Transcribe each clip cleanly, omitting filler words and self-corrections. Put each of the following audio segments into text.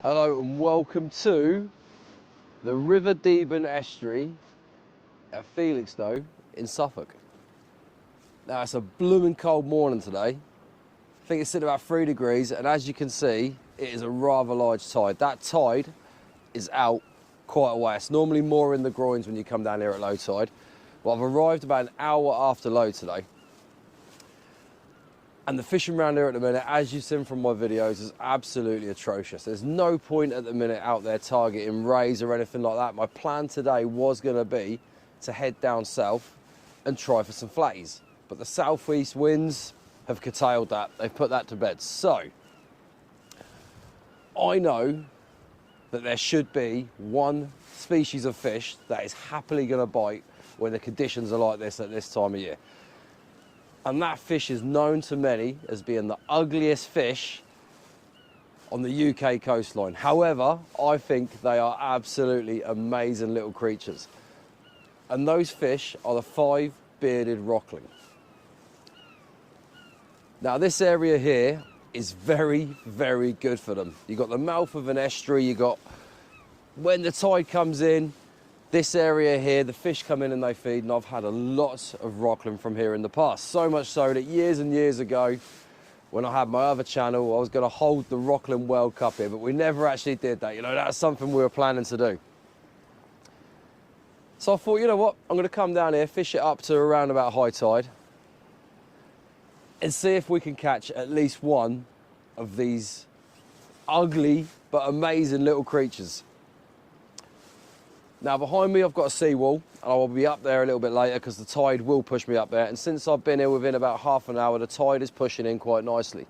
Hello and welcome to the River Deben estuary at Felixstowe in Suffolk. Now it's a blooming cold morning today. I think it's sitting about 3 degrees, and as you can see, it is a rather large tide. That tide is out quite a way. It's normally more in the groins when you come down here at low tide. Well, I've arrived about an hour after low today. And the fishing around here at the minute, as you've seen from my videos, is absolutely atrocious. There's no point at the minute out there targeting rays or anything like that. My plan today was going to be to head down south and try for some flatties. But the southeast winds have curtailed that. They've put that to bed. So, I know that there should be one species of fish that is happily going to bite when the conditions are like this at this time of year. And that fish is known to many as being the ugliest fish on the UK coastline. However, I think they are absolutely amazing little creatures. And those fish are the 5-bearded rockling. Now this area here is very, very good for them. You've got the mouth of an estuary, you've got, when the tide comes in, this area here, the fish come in and they feed, and I've had a lot of rockling from here in the past. So much so that years and years ago, when I had my other channel, I was going to hold the Rockling World Cup here, but we never actually did that. You know, that's something we were planning to do. So I thought, you know what, I'm going to come down here, fish it up to around about high tide, and see if we can catch at least one of these ugly but amazing little creatures. Now behind me I've got a seawall, and I will be up there a little bit later because the tide will push me up there, and since I've been here within about half an hour, the tide is pushing in quite nicely.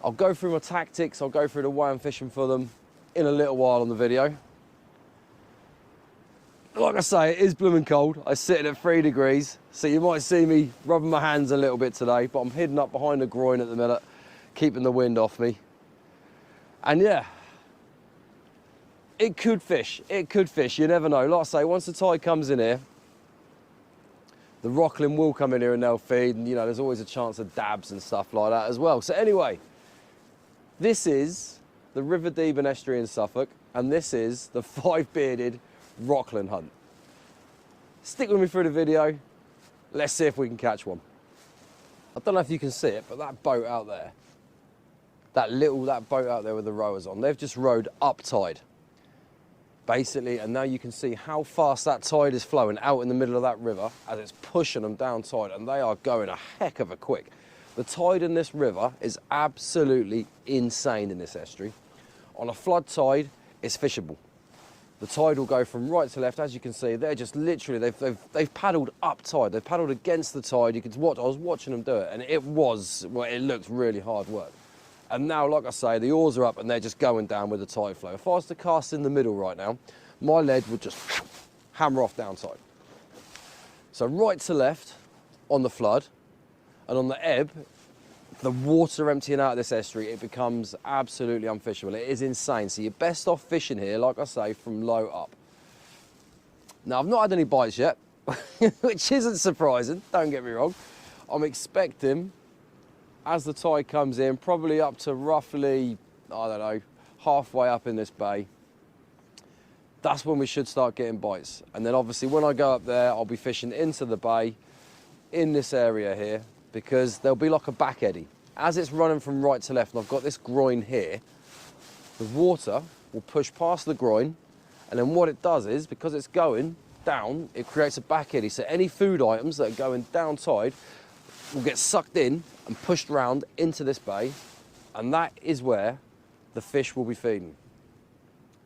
I'll go through my tactics, I'll go through the way I'm fishing for them in a little while on the video. Like I say, it is blooming cold. I'm sitting at 3 degrees, so you might see me rubbing my hands a little bit today, but I'm hidden up behind the groin at the minute, keeping the wind off me. And yeah, it could fish, you never know. Like I say, once the tide comes in here, the rockling will come in here and they'll feed, and you know, there's always a chance of dabs and stuff like that as well. So anyway, this is the River Deben estuary in Suffolk, and this is the 5-bearded rockling hunt. Stick with me through the video, let's see if we can catch one. I don't know if you can see it, but that boat out there, that boat out there with the rowers on, they've just rowed up tide. Basically, and now you can see how fast that tide is flowing out in the middle of that river as it's pushing them down tide, and they are going a heck of a quick. The tide in this river is absolutely insane in this estuary. On a flood tide, it's fishable. The tide will go from right to left, as you can see. They're just literally, they've paddled up tide, they've paddled against the tide. You could watch, I was watching them do it, and it looked really hard work. And now, like I say, the oars are up and they're just going down with the tide flow. If I was to cast in the middle right now, my lead would just hammer off down tide. So right to left on the flood, and on the ebb, the water emptying out of this estuary, it becomes absolutely unfishable. It is insane. So you're best off fishing here, like I say, from low up. Now, I've not had any bites yet, which isn't surprising, don't get me wrong. I'm expecting, as the tide comes in, probably up to roughly, I don't know, halfway up in this bay, that's when we should start getting bites. And then obviously when I go up there, I'll be fishing into the bay in this area here, because there'll be like a back eddy. As it's running from right to left, and I've got this groin here, the water will push past the groin, and then what it does is, because it's going down, it creates a back eddy. So any food items that are going down tide will get sucked in and pushed round into this bay, and that is where the fish will be feeding.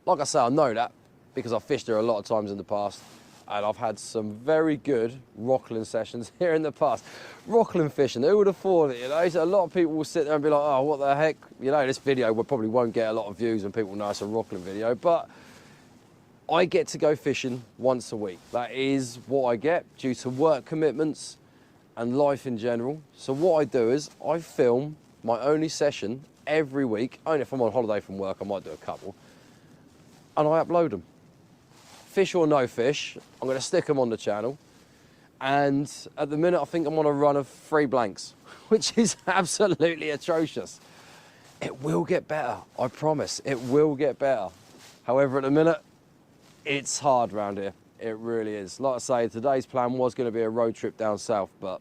Like I say, I know that because I've fished there a lot of times in the past, and I've had some very good rockling sessions here in the past. Rockling fishing, who would have thought it, you know? So a lot of people will sit there and be like, oh, what the heck? You know, this video probably won't get a lot of views when people know it's a rockling video, but I get to go fishing once a week. That is what I get due to work commitments and life in general. So what I do is I film my only session every week. Only if I'm on holiday from work, I might do a couple, and I upload them. Fish or no fish, I'm going to stick them on the channel. And at the minute, I think I'm on a run of 3 blanks, which is absolutely atrocious. It will get better, I promise. It will get better. However, at the minute, it's hard round here. It really is. Like I say, today's plan was going to be a road trip down south, but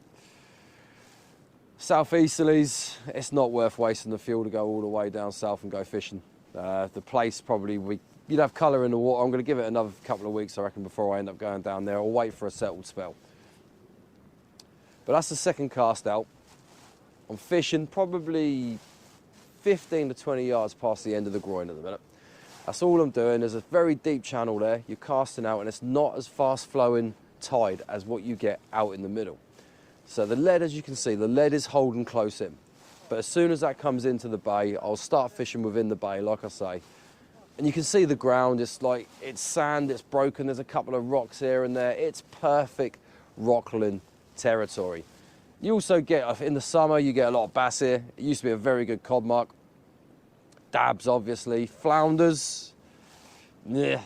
southeasterlies, it's not worth wasting the fuel to go all the way down south and go fishing. The place probably, you'd have colour in the water. I'm going to give it another couple of weeks, I reckon, before I end up going down there. I'll wait for a settled spell. But that's the second cast out. I'm fishing probably 15 to 20 yards past the end of the groin at the minute. That's all I'm doing. There's a very deep channel there. You're casting out and it's not as fast flowing tide as what you get out in the middle. So the lead, as you can see, the lead is holding close in. But as soon as that comes into the bay, I'll start fishing within the bay, like I say. And you can see the ground, it's like, it's sand, it's broken. There's a couple of rocks here and there. It's perfect rockland territory. You also get, in the summer, you get a lot of bass here. It used to be a very good cod mark. Dabs, obviously. Flounders, yeah.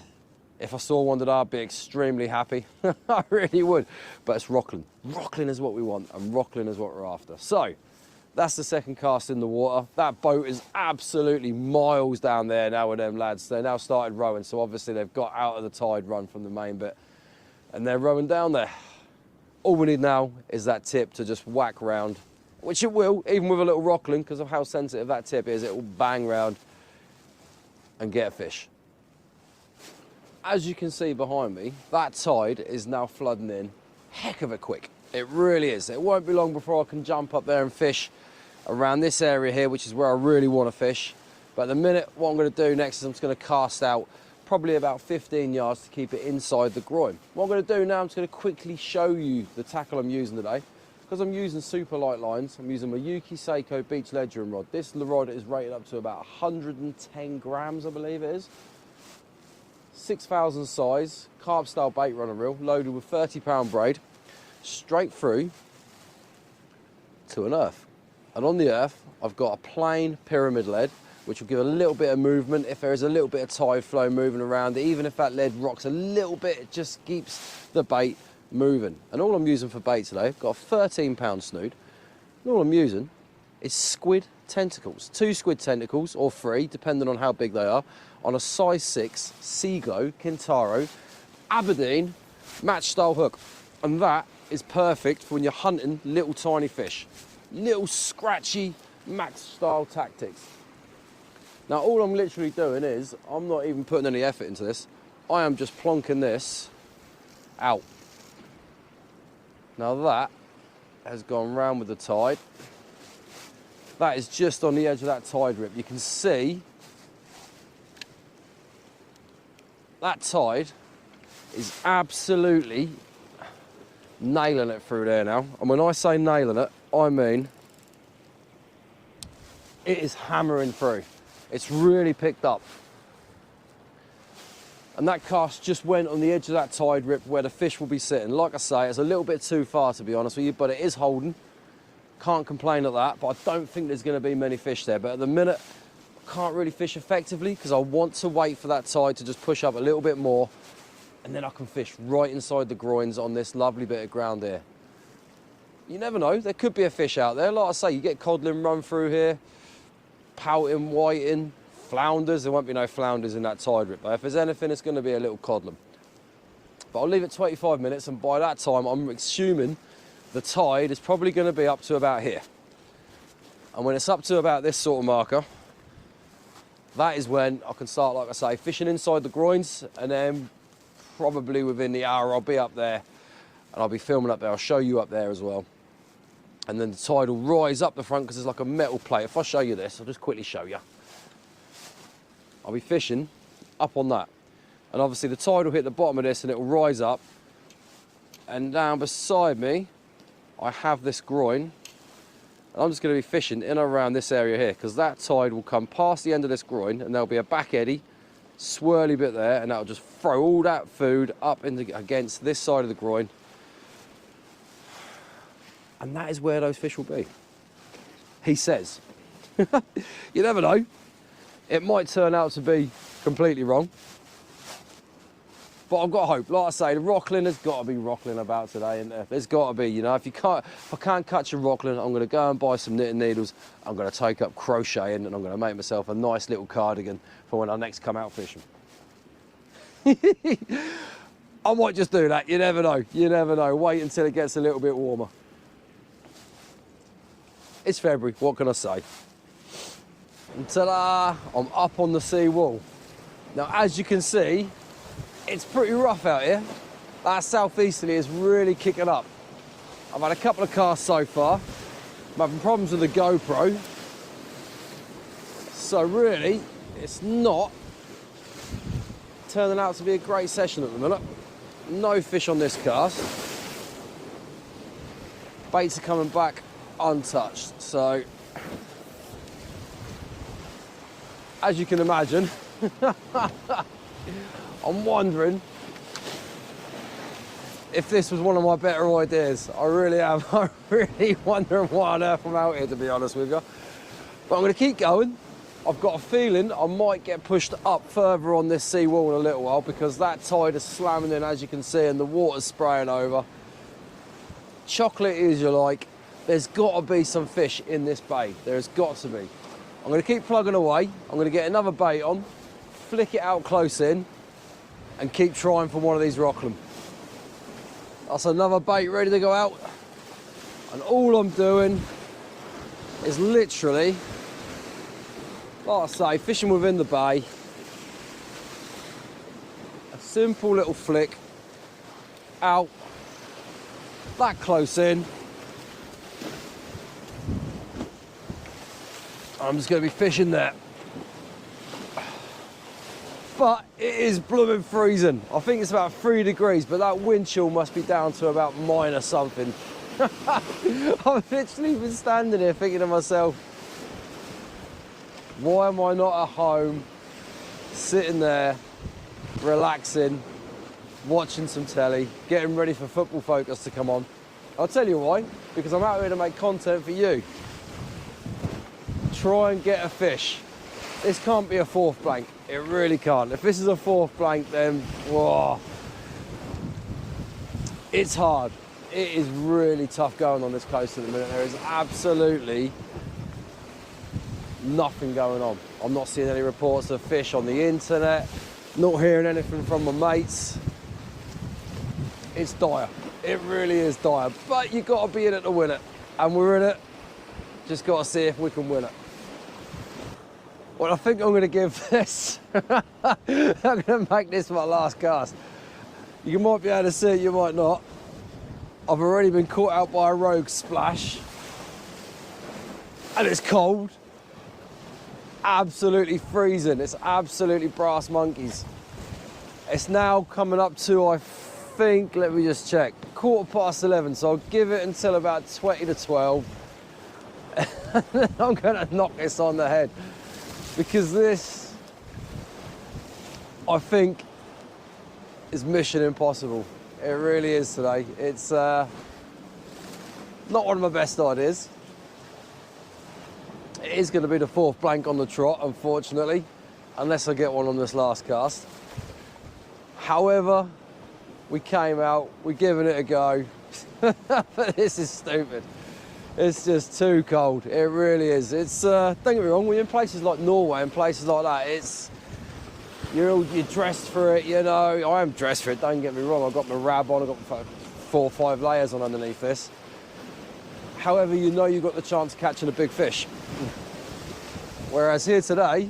If I saw one today, I'd be extremely happy. I really would. But it's rockland. Rockland is what we want, and rockland is what we're after. So, that's the second cast in the water. That boat is absolutely miles down there now with them lads. They now started rowing, so obviously they've got out of the tide run from the main bit, and they're rowing down there. All we need now is that tip to just whack round, which it will, even with a little rockland, because of how sensitive that tip is. It will bang round and get a fish. As you can see behind me, that tide is now flooding in heck of a quick. It really is. It won't be long before I can jump up there and fish around this area here, which is where I really want to fish. But at the minute, what I'm going to do next is I'm just going to cast out probably about 15 yards to keep it inside the groin. What I'm going to do now, I'm just going to quickly show you the tackle I'm using today. Because I'm using super light lines, I'm using my Yuki Seiko Beach Ledgering rod. This rod is rated up to about 110 grams, I believe it is. 6,000 size, carp style bait runner reel, loaded with 30-pound braid, straight through to an earth. And on the earth, I've got a plain pyramid lead, which will give a little bit of movement. If there is a little bit of tide flow moving around, even if that lead rocks a little bit, it just keeps the bait moving. And all I'm using for bait today, I've got a 13-pound snood, and all I'm using is squid tentacles. 2 squid tentacles, or 3, depending on how big they are, on a size 6 Seaglow Kintaro Aberdeen match style hook. And that is perfect for when you're hunting little tiny fish. Little scratchy match style tactics. Now all I'm literally doing is, I'm not even putting any effort into this, I am just plonking this out. Now that has gone round with the tide. That is just on the edge of that tide rip. You can see that tide is absolutely nailing it through there now. And when I say nailing it, I mean it is hammering through. It's really picked up. And that cast just went on the edge of that tide rip where the fish will be sitting. Like I say, it's a little bit too far to be honest with you, but it is holding. Can't complain at that, but I don't think there's going to be many fish there. But at the minute, I can't really fish effectively because I want to wait for that tide to just push up a little bit more, and then I can fish right inside the groins on this lovely bit of ground here. You never know, there could be a fish out there. Like I say, you get codling run through here, pouting, whiting, flounders. There won't be no flounders in that tide rip, but if there's anything, it's going to be a little codling. But I'll leave it 25 minutes, and by that time, I'm assuming the tide is probably going to be up to about here. And when it's up to about this sort of marker, that is when I can start, like I say, fishing inside the groins, and then probably within the hour I'll be up there and I'll be filming up there. I'll show you up there as well. And then the tide will rise up the front because there's like a metal plate. If I show you this, I'll just quickly show you. I'll be fishing up on that. And obviously the tide will hit the bottom of this and it will rise up. And down beside me, I have this groin. And I'm just going to be fishing in and around this area here because that tide will come past the end of this groin and there'll be a back eddy, swirly bit there, and that'll just throw all that food up against this side of the groin. And that is where those fish will be. He says. You never know. It might turn out to be completely wrong. But I've got hope. Like I say, the rockling has got to be rockling about today, isn't there? There's got to be, you know. If I can't catch a rockling, I'm going to go and buy some knitting needles. I'm going to take up crocheting, and I'm going to make myself a nice little cardigan for when I next come out fishing. I might just do that. You never know. You never know. Wait until it gets a little bit warmer. It's February. What can I say? And ta-da! I'm up on the sea wall. Now, as you can see, it's pretty rough out here. That southeasterly is really kicking up. I've had a couple of casts so far. I'm having problems with the GoPro. So really, it's not turning out to be a great session at the minute. No fish on this cast. Baits are coming back untouched. So, as you can imagine, I'm wondering if this was one of my better ideas. I really am. I'm really wondering why on earth I'm out here, to be honest with you. But I'm going to keep going. I've got a feeling I might get pushed up further on this seawall in a little while because that tide is slamming in, as you can see, and the water's spraying over. Chocolate as you like. There's got to be some fish in this bay. There's got to be. I'm going to keep plugging away. I'm going to get another bait on, flick it out close in, and keep trying for one of these rockland. That's another bait ready to go out. And all I'm doing is literally, like I say, fishing within the bay. A simple little flick out, that close in. I'm just going to be fishing there. But it is blooming freezing. I think it's about 3 degrees, but that wind chill must be down to about minus something. I've literally been standing here thinking to myself, why am I not at home, sitting there, relaxing, watching some telly, getting ready for Football Focus to come on? I'll tell you why, because I'm out here to make content for you. Try and get a fish. This can't be a fourth blank. It really can't. If this is a fourth blank, then whoa, it's hard. It is really tough going on this coast at the minute. There is absolutely nothing going on. I'm not seeing any reports of fish on the internet, not hearing anything from my mates. It's dire. It really is dire. But you've got to be in it to win it. And we're in it. Just got to see if we can win it. Well, I think I'm going to give this, I'm going to make this my last cast. You might be able to see it, you might not. I've already been caught out by a rogue splash. And it's cold. Absolutely freezing. It's absolutely brass monkeys. It's now coming up to, I think, let me just check, 11:15, so I'll give it until about 20 to 12. I'm going to knock this on the head. Because this, I think, is mission impossible. It really is today. It's not one of my best ideas. It is going to be the fourth blank on the trot, unfortunately, unless I get one on this last cast. However, we came out, we're giving it a go. But this is stupid. It's just too cold. It really is. It's don't get me wrong. We're in places like Norway and places like that. It's you're dressed for it. You know, I am dressed for it. Don't get me wrong. I've got my rab on. I've got 4 or 5 layers on underneath this. However, you know you've got the chance of catching a big fish. Whereas here today,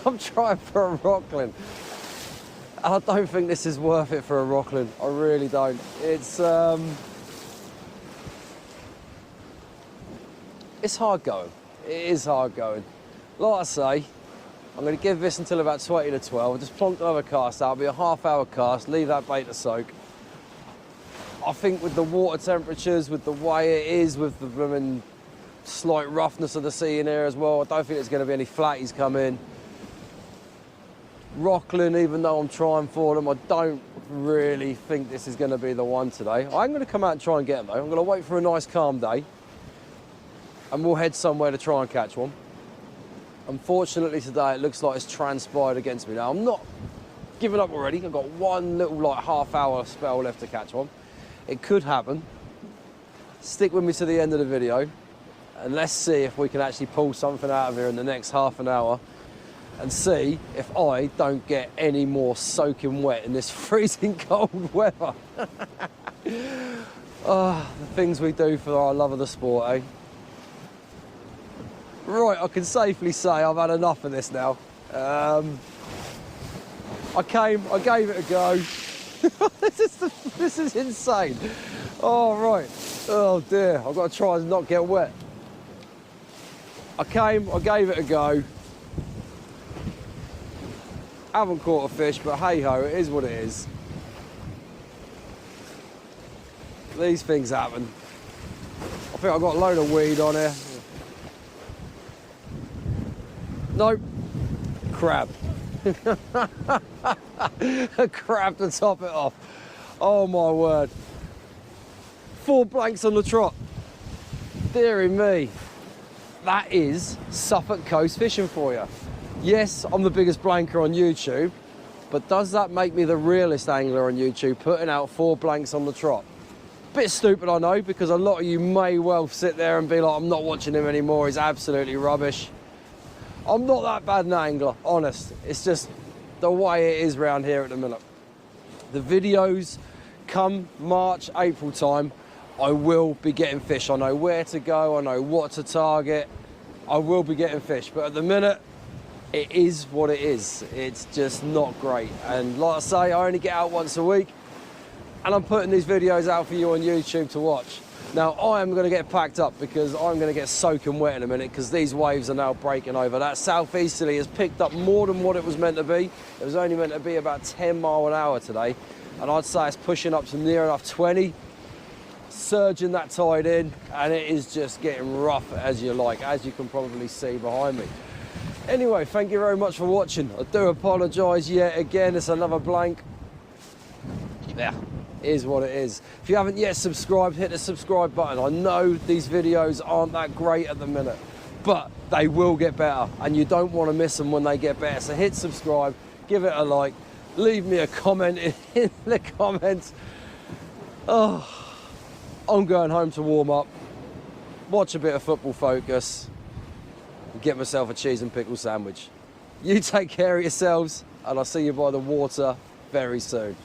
I'm trying for a rockling. I don't think this is worth it for a rockling. I really don't. It's hard going. It is hard going. Like I say, I'm going to give this until about 20 to 12. I'll just plonk another cast out. It'll be a half-hour cast. Leave that bait to soak. I think with the water temperatures, with the way it is, with the blooming slight roughness of the sea in here as well, I don't think there's going to be any flatties come in. Rockling, even though I'm trying for them, I don't really think this is going to be the one today. I'm going to come out and try and get them though. I'm going to wait for a nice calm day. And we'll head somewhere to try and catch one. Unfortunately today it looks like it's transpired against me. Now I'm not given up already. I've got one little like half-hour spell left to catch one. It could happen. Stick with me to the end of the video, and let's see if we can actually pull something out of here in the next half an hour, and see if I don't get any more soaking wet in this freezing cold weather. Oh, the things we do for our love of the sport, eh? Right, I can safely say I've had enough of this now. I gave it a go. This is insane. Oh, right. Oh dear, I've got to try and not get wet. I gave it a go. Haven't caught a fish, but hey ho, it is what it is. These things happen. I think I've got a load of weed on here. Nope, crab. A crab to top it off. Oh my word. 4 blanks on the trot. Deary me. That is Suffolk coast fishing for you. Yes, I'm the biggest blanker on YouTube, but does that make me the realest angler on YouTube, putting out 4 blanks on the trot? Bit stupid, I know, because a lot of you may well sit there and be like, I'm not watching him anymore, he's absolutely rubbish. I'm not that bad an angler, honest. It's just the way it is around here at the minute. The videos come March, April time, I will be getting fish. I know where to go, I know what to target. I will be getting fish, but at the minute, it is what it is. It's just not great. And like I say, I only get out once a week, and I'm putting these videos out for you on YouTube to watch. Now, I am going to get packed up because I'm going to get soaking wet in a minute, because these waves are now breaking over. That southeasterly has picked up more than what it was meant to be. It was only meant to be about 10 mile an hour today, and I'd say it's pushing up to near enough 20, surging that tide in, and it is just getting rough as you like, as you can probably see behind me. Anyway, thank you very much for watching. I do apologise yet again, it's another blank. Yeah. Is what it is. If you haven't yet subscribed, hit the subscribe button. I know these videos aren't that great at the minute, but they will get better, and you don't want to miss them when they get better. So hit subscribe, give it a like, leave me a comment in the comments. Oh, I'm going home to warm up, watch a bit of Football Focus, and get myself a cheese and pickle sandwich. You take care of yourselves, and I'll see you by the water very soon.